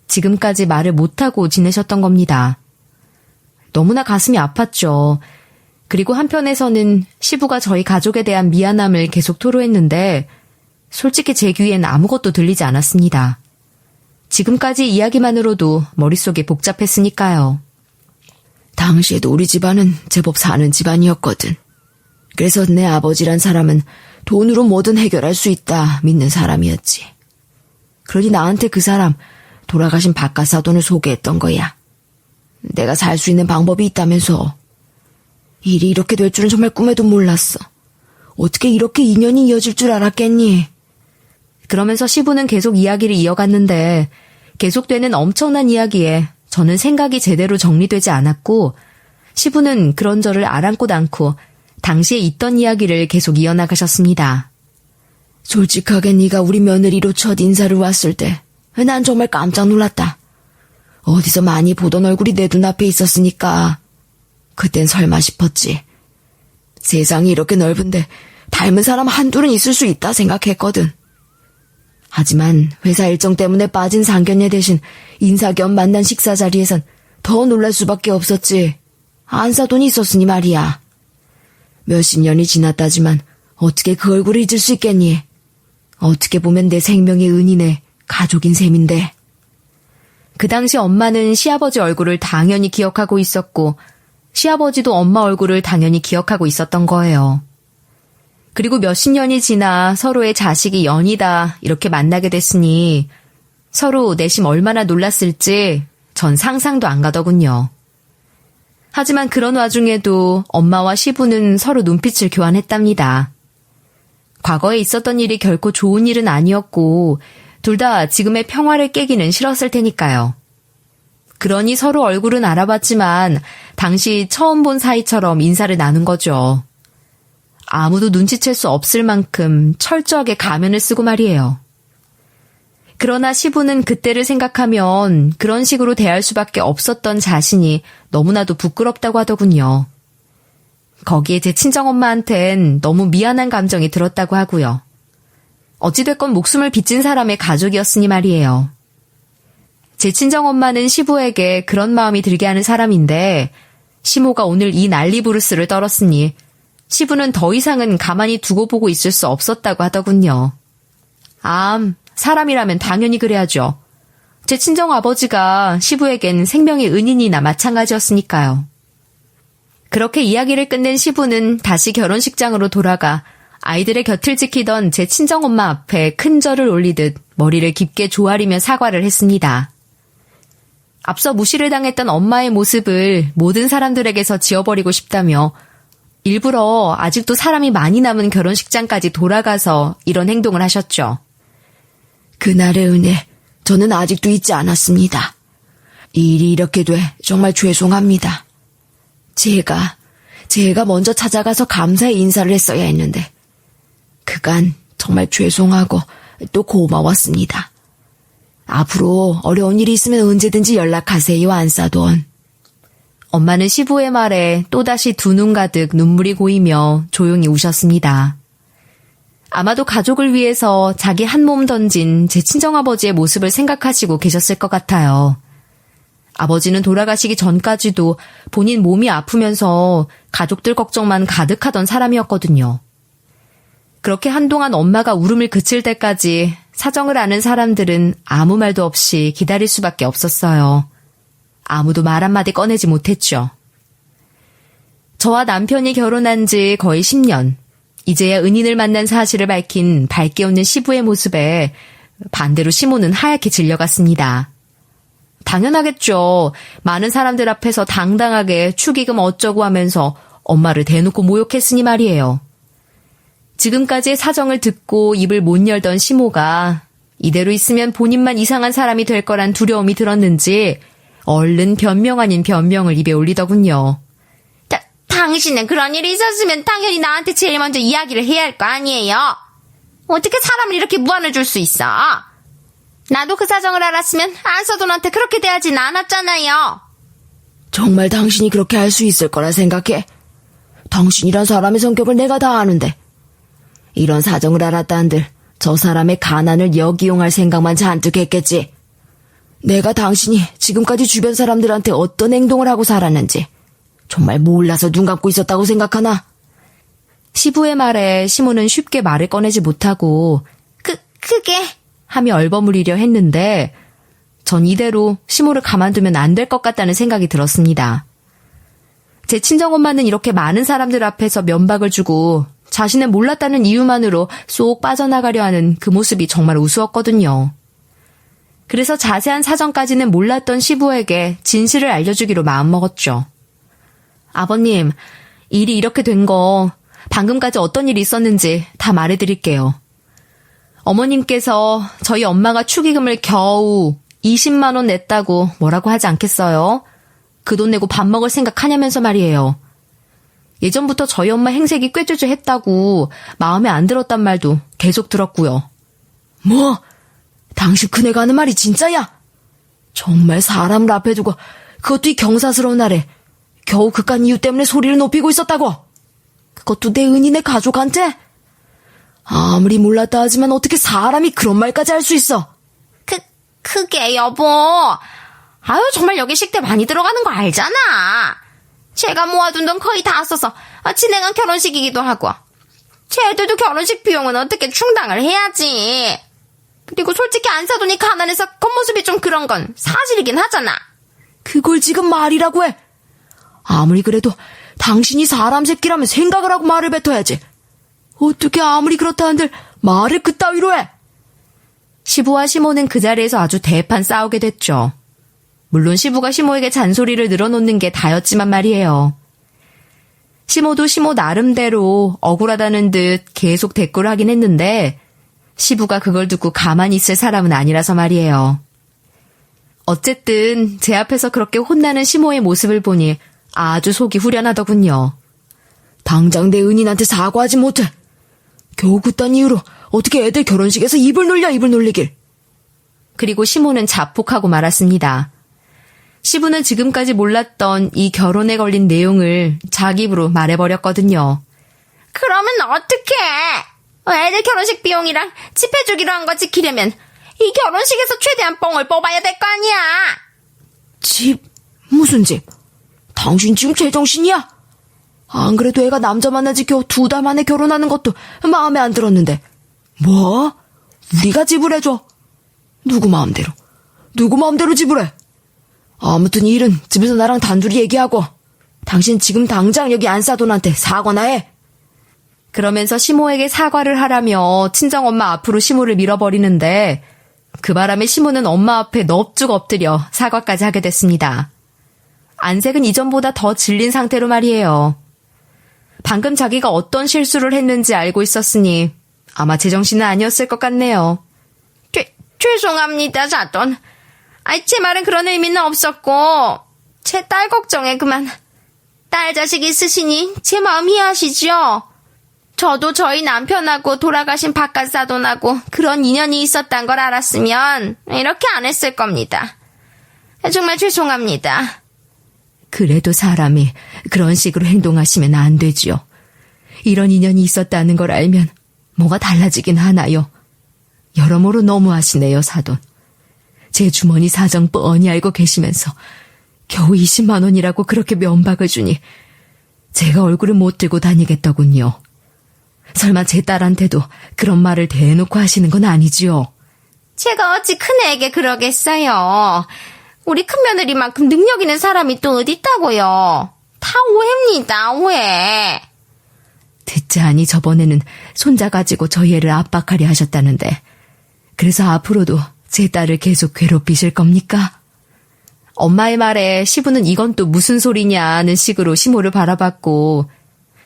지금까지 말을 못하고 지내셨던 겁니다. 너무나 가슴이 아팠죠. 그리고 한편에서는 시부가 저희 가족에 대한 미안함을 계속 토로했는데 솔직히 제 귀엔 아무것도 들리지 않았습니다. 지금까지 이야기만으로도 머릿속이 복잡했으니까요. 당시에도 우리 집안은 제법 사는 집안이었거든. 그래서 내 아버지란 사람은 돈으로 뭐든 해결할 수 있다 믿는 사람이었지. 그러니 나한테 그 사람 돌아가신 바깥사돈을 소개했던 거야. 내가 살 수 있는 방법이 있다면서. 일이 이렇게 될 줄은 정말 꿈에도 몰랐어. 어떻게 이렇게 인연이 이어질 줄 알았겠니? 그러면서 시부는 계속 이야기를 이어갔는데 계속되는 엄청난 이야기에 저는 생각이 제대로 정리되지 않았고 시부는 그런 저를 아랑곳 않고 당시에 있던 이야기를 계속 이어나가셨습니다. 솔직하게 네가 우리 며느리로 첫 인사를 왔을 때 난 정말 깜짝 놀랐다. 어디서 많이 보던 얼굴이 내 눈앞에 있었으니까 그땐 설마 싶었지. 세상이 이렇게 넓은데 닮은 사람 한둘은 있을 수 있다 생각했거든. 하지만 회사 일정 때문에 빠진 상견례 대신 인사 겸 만난 식사 자리에선 더 놀랄 수밖에 없었지. 안사돈이 있었으니 말이야. 몇십 년이 지났다지만 어떻게 그 얼굴을 잊을 수 있겠니? 어떻게 보면 내 생명의 은인의 가족인 셈인데. 그 당시 엄마는 시아버지 얼굴을 당연히 기억하고 있었고 시아버지도 엄마 얼굴을 당연히 기억하고 있었던 거예요. 그리고 몇십 년이 지나 서로의 자식이 연이다 이렇게 만나게 됐으니 서로 내심 얼마나 놀랐을지 전 상상도 안 가더군요. 하지만 그런 와중에도 엄마와 시부는 서로 눈빛을 교환했답니다. 과거에 있었던 일이 결코 좋은 일은 아니었고 둘 다 지금의 평화를 깨기는 싫었을 테니까요. 그러니 서로 얼굴은 알아봤지만 당시 처음 본 사이처럼 인사를 나눈 거죠. 아무도 눈치챌 수 없을 만큼 철저하게 가면을 쓰고 말이에요. 그러나 시부는 그때를 생각하면 그런 식으로 대할 수밖에 없었던 자신이 너무나도 부끄럽다고 하더군요. 거기에 제 친정엄마한텐 너무 미안한 감정이 들었다고 하고요. 어찌됐건 목숨을 빚진 사람의 가족이었으니 말이에요. 제 친정엄마는 시부에게 그런 마음이 들게 하는 사람인데 시모가 오늘 이 난리부르스를 떨었으니 시부는 더 이상은 가만히 두고 보고 있을 수 없었다고 하더군요. 사람이라면 당연히 그래야죠. 제 친정아버지가 시부에겐 생명의 은인이나 마찬가지였으니까요. 그렇게 이야기를 끝낸 시부는 다시 결혼식장으로 돌아가 아이들의 곁을 지키던 제 친정엄마 앞에 큰 절을 올리듯 머리를 깊게 조아리며 사과를 했습니다. 앞서 무시를 당했던 엄마의 모습을 모든 사람들에게서 지워버리고 싶다며 일부러 아직도 사람이 많이 남은 결혼식장까지 돌아가서 이런 행동을 하셨죠. 그날의 은혜, 저는 아직도 잊지 않았습니다. 일이 이렇게 돼 정말 죄송합니다. 제가 먼저 찾아가서 감사의 인사를 했어야 했는데, 그간 정말 죄송하고 또 고마웠습니다. 앞으로 어려운 일이 있으면 언제든지 연락하세요, 안사돈. 엄마는 시부의 말에 또다시 두 눈 가득 눈물이 고이며 조용히 우셨습니다. 아마도 가족을 위해서 자기 한 몸 던진 제 친정아버지의 모습을 생각하시고 계셨을 것 같아요. 아버지는 돌아가시기 전까지도 본인 몸이 아프면서 가족들 걱정만 가득하던 사람이었거든요. 그렇게 한동안 엄마가 울음을 그칠 때까지 사정을 아는 사람들은 아무 말도 없이 기다릴 수밖에 없었어요. 아무도 말 한마디 꺼내지 못했죠. 저와 남편이 결혼한 지 거의 10년, 이제야 은인을 만난 사실을 밝힌 밝게 웃는 시부의 모습에 반대로 시모는 하얗게 질려갔습니다. 당연하겠죠. 많은 사람들 앞에서 당당하게 축의금 어쩌고 하면서 엄마를 대놓고 모욕했으니 말이에요. 지금까지의 사정을 듣고 입을 못 열던 시모가 이대로 있으면 본인만 이상한 사람이 될 거란 두려움이 들었는지 얼른 변명 아닌 변명을 입에 올리더군요. 당신은 그런 일이 있었으면 당연히 나한테 제일 먼저 이야기를 해야 할 거 아니에요? 어떻게 사람을 이렇게 무안을 줄 수 있어? 나도 그 사정을 알았으면 안서돈한테 그렇게 대하진 않았잖아요. 정말 당신이 그렇게 할 수 있을 거라 생각해? 당신이란 사람의 성격을 내가 다 아는데. 이런 사정을 알았다 한들 저 사람의 가난을 역이용할 생각만 잔뜩 했겠지. 내가 당신이 지금까지 주변 사람들한테 어떤 행동을 하고 살았는지 정말 몰라서 눈 감고 있었다고 생각하나? 시부의 말에 시모는 쉽게 말을 꺼내지 못하고 그게 하며 얼버무리려 했는데 전 이대로 시모를 가만두면 안 될 것 같다는 생각이 들었습니다. 제 친정엄마는 이렇게 많은 사람들 앞에서 면박을 주고 자신은 몰랐다는 이유만으로 쏙 빠져나가려 하는 그 모습이 정말 우스웠거든요. 그래서 자세한 사정까지는 몰랐던 시부에게 진실을 알려주기로 마음먹었죠. 아버님, 일이 이렇게 된 거 방금까지 어떤 일이 있었는지 다 말해드릴게요. 어머님께서 저희 엄마가 축의금을 겨우 20만 원 냈다고 뭐라고 하지 않겠어요? 그 돈 내고 밥 먹을 생각하냐면서 말이에요. 예전부터 저희 엄마 행색이 꾀죄죄했다고 마음에 안 들었단 말도 계속 들었고요. 뭐? 당신 큰애가 하는 말이 진짜야? 정말 사람을 앞에 두고 그것도 이 경사스러운 날에 겨우 그깟 이유 때문에 소리를 높이고 있었다고? 그것도 내 은인의 가족한테? 아무리 몰랐다 하지만 어떻게 사람이 그런 말까지 할 수 있어? 그게 여보. 아유 정말 여기 식대 많이 들어가는 거 알잖아. 제가 모아둔 돈 거의 다 써서 진행한 결혼식이기도 하고. 쟤들도 결혼식 비용은 어떻게 충당을 해야지. 그리고 솔직히 안사돈이 가난해서 겉모습이 좀 그런 건 사실이긴 하잖아. 그걸 지금 말이라고 해? 아무리 그래도 당신이 사람 새끼라면 생각을 하고 말을 뱉어야지. 어떻게 아무리 그렇다 한들 말을 그따위로 해? 시부와 시모는 그 자리에서 아주 대판 싸우게 됐죠. 물론 시부가 시모에게 잔소리를 늘어놓는 게 다였지만 말이에요. 시모도 시모 나름대로 억울하다는 듯 계속 대꾸를 하긴 했는데 시부가 그걸 듣고 가만히 있을 사람은 아니라서 말이에요. 어쨌든 제 앞에서 그렇게 혼나는 시모의 모습을 보니 아주 속이 후련하더군요. 당장 내 은인한테 사과하지 못해. 겨우 그딴 이유로 어떻게 애들 결혼식에서 입을 놀리길. 그리고 시모는 자폭하고 말았습니다. 시부는 지금까지 몰랐던 이 결혼에 걸린 내용을 자기 입으로 말해버렸거든요. 그러면 어떡해? 애들 결혼식 비용이랑 집해주기로 한 거 지키려면 이 결혼식에서 최대한 뽕을 뽑아야 될 거 아니야. 집? 무슨 집? 당신 지금 제정신이야? 안 그래도 애가 남자 만난 지 겨우 2달 만에 결혼하는 것도 마음에 안 들었는데. 뭐? 우리가 지불해줘? 누구 마음대로 지불해? 아무튼 이 일은 집에서 나랑 단둘이 얘기하고 당신 지금 당장 여기 안사돈한테 사과나 해. 그러면서 시모에게 사과를 하라며 친정엄마 앞으로 시모를 밀어버리는데 그 바람에 시모는 엄마 앞에 넙죽 엎드려 사과까지 하게 됐습니다. 안색은 이전보다 더 질린 상태로 말이에요. 방금 자기가 어떤 실수를 했는지 알고 있었으니 아마 제정신은 아니었을 것 같네요. 죄송합니다, 사돈. 제 말은 그런 의미는 없었고, 제 딸 걱정에 그만. 딸 자식 있으시니 제 마음 이해하시죠? 저도 저희 남편하고 돌아가신 바깥 사돈하고 그런 인연이 있었단 걸 알았으면 이렇게 안 했을 겁니다. 정말 죄송합니다. 그래도 사람이 그런 식으로 행동하시면 안 되지요. 이런 인연이 있었다는 걸 알면 뭐가 달라지긴 하나요. 여러모로 너무하시네요, 사돈. 제 주머니 사정 뻔히 알고 계시면서 겨우 20만 원이라고 그렇게 면박을 주니 제가 얼굴을 못 들고 다니겠더군요. 설마 제 딸한테도 그런 말을 대놓고 하시는 건 아니지요? 제가 어찌 큰애에게 그러겠어요. 우리 큰며느리만큼 능력 있는 사람이 또 어디 있다고요. 다 오해입니다, 오해. 듣자하니 저번에는 손자 가지고 저희 애를 압박하려 하셨다는데 그래서 앞으로도 제 딸을 계속 괴롭히실 겁니까? 엄마의 말에 시부는 이건 또 무슨 소리냐는 식으로 시모를 바라봤고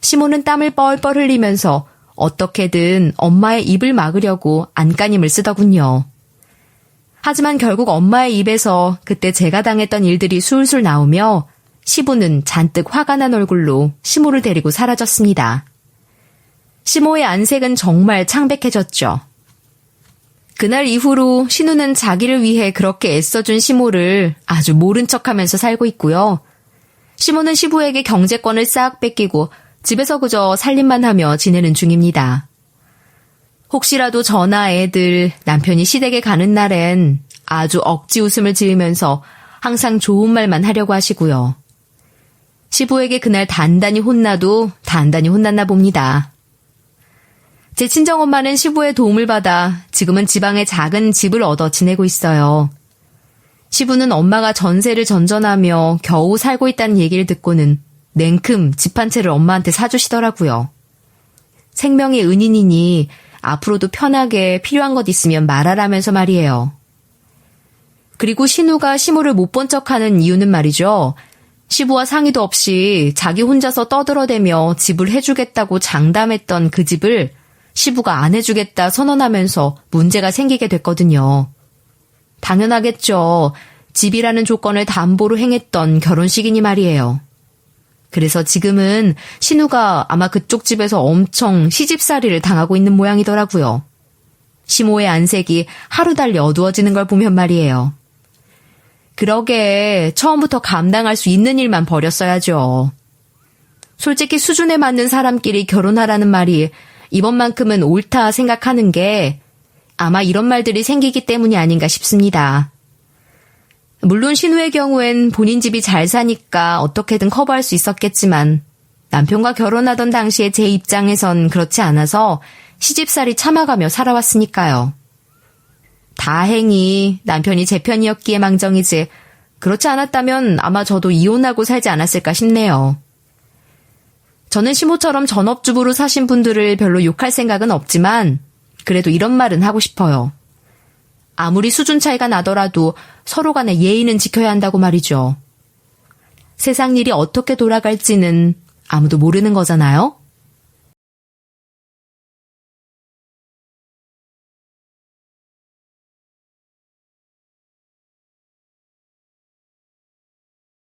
시모는 땀을 뻘뻘 흘리면서 어떻게든 엄마의 입을 막으려고 안간힘을 쓰더군요. 하지만 결국 엄마의 입에서 그때 제가 당했던 일들이 술술 나오며 시부는 잔뜩 화가 난 얼굴로 시모를 데리고 사라졌습니다. 시모의 안색은 정말 창백해졌죠. 그날 이후로 신우는 자기를 위해 그렇게 애써준 시모를 아주 모른 척하면서 살고 있고요. 시모는 시부에게 경제권을 싹 뺏기고 집에서 그저 살림만 하며 지내는 중입니다. 혹시라도 저나 애들, 남편이 시댁에 가는 날엔 아주 억지 웃음을 지으면서 항상 좋은 말만 하려고 하시고요. 시부에게 그날 단단히 혼나도 단단히 혼났나 봅니다. 제 친정엄마는 시부의 도움을 받아 지금은 지방에 작은 집을 얻어 지내고 있어요. 시부는 엄마가 전세를 전전하며 겨우 살고 있다는 얘기를 듣고는 냉큼 집 한 채를 엄마한테 사주시더라고요. 생명의 은인이니 앞으로도 편하게 필요한 것 있으면 말하라면서 말이에요. 그리고 신우가 시모를 못 본 척하는 이유는 말이죠. 시부와 상의도 없이 자기 혼자서 떠들어대며 집을 해주겠다고 장담했던 그 집을 시부가 안 해주겠다 선언하면서 문제가 생기게 됐거든요. 당연하겠죠. 집이라는 조건을 담보로 행했던 결혼식이니 말이에요. 그래서 지금은 신우가 아마 그쪽 집에서 엄청 시집살이를 당하고 있는 모양이더라고요. 시모의 안색이 하루 달리 어두워지는 걸 보면 말이에요. 그러게 처음부터 감당할 수 있는 일만 버렸어야죠. 솔직히 수준에 맞는 사람끼리 결혼하라는 말이 이번만큼은 옳다 생각하는 게 아마 이런 말들이 생기기 때문이 아닌가 싶습니다. 물론 신우의 경우엔 본인 집이 잘 사니까 어떻게든 커버할 수 있었겠지만 남편과 결혼하던 당시에 제 입장에선 그렇지 않아서 시집살이 참아가며 살아왔으니까요. 다행히 남편이 제 편이었기에 망정이지 그렇지 않았다면 아마 저도 이혼하고 살지 않았을까 싶네요. 저는 시모처럼 전업주부로 사신 분들을 별로 욕할 생각은 없지만 그래도 이런 말은 하고 싶어요. 아무리 수준 차이가 나더라도 서로 간의 예의는 지켜야 한다고 말이죠. 세상 일이 어떻게 돌아갈지는 아무도 모르는 거잖아요.